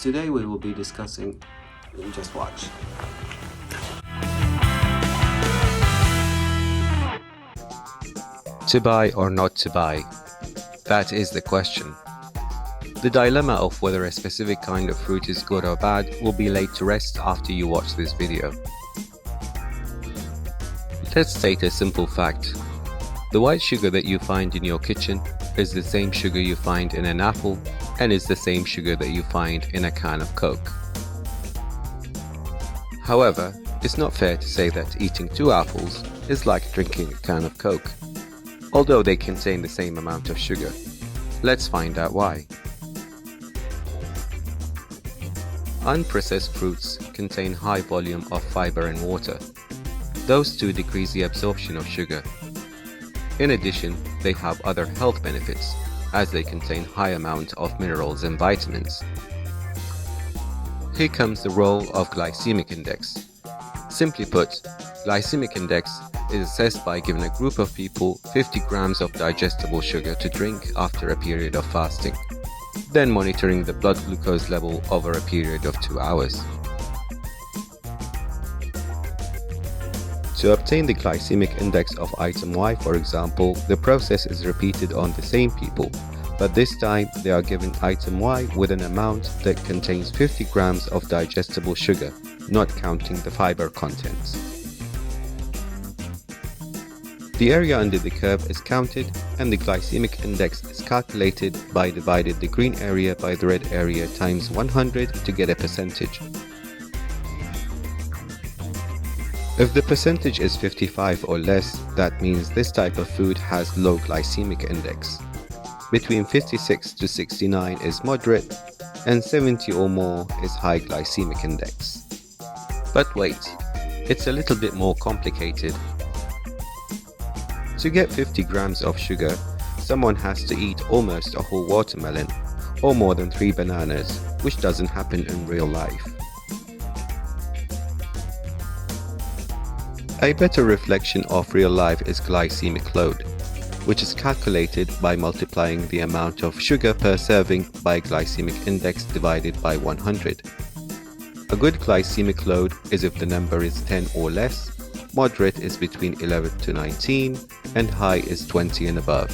Today we will be discussing, just watch. To buy or not to buy? That is the question. The dilemma of whether a specific kind of fruit is good or bad will be laid to rest after you watch this video. Let's state a simple fact. The white sugar that you find in your kitchen is the same sugar you find in an apple and is the same sugar that you find in a can of Coke. However, it's not fair to say that eating 2 apples is like drinking a can of Coke, although they contain the same amount of sugar. Let's find out why. Unprocessed fruits contain high volume of fiber and water. Those two decrease the absorption of sugar. In addition, they have other health benefits, as they contain high amount of minerals and vitamins. Here comes the role of glycemic index. Simply put, glycemic index is assessed by giving a group of people 50 grams of digestible sugar to drink after a period of fasting, then monitoring the blood glucose level over a period of 2 hours. To obtain the glycemic index of item Y, for example, the process is repeated on the same people, but this time they are given item Y with an amount that contains 50 grams of digestible sugar, not counting the fiber contents. The area under the curve is counted and the glycemic index is calculated by dividing the green area by the red area times 100 to get a percentage. If the percentage is 55 or less, that means this type of food has low glycemic index. Between 56 to 69 is moderate and 70 or more is high glycemic index. But wait, it's a little bit more complicated. To get 50 grams of sugar, someone has to eat almost a whole watermelon or more than 3 bananas, which doesn't happen in real life. A better reflection of real life is glycemic load, which is calculated by multiplying the amount of sugar per serving by glycemic index divided by 100. A good glycemic load is if the number is 10 or less, moderate is between 11 to 19, and high is 20 and above.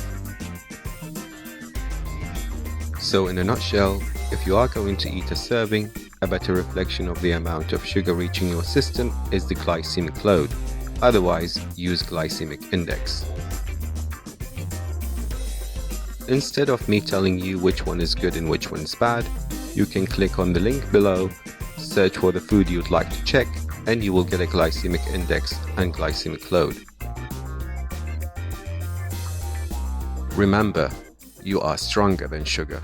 So in a nutshell, if you are going to eat a serving, a better reflection of the amount of sugar reaching your system is the glycemic load. Otherwise, use glycemic index. Instead of me telling you which one is good and which one is bad, you can click on the link below, search for the food you'd like to check, and you will get a glycemic index and glycemic load. Remember, you are stronger than sugar.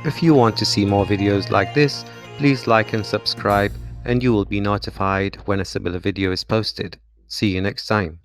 If you want to see more videos like this, please like and subscribe, and you will be notified when a similar video is posted. See you next time.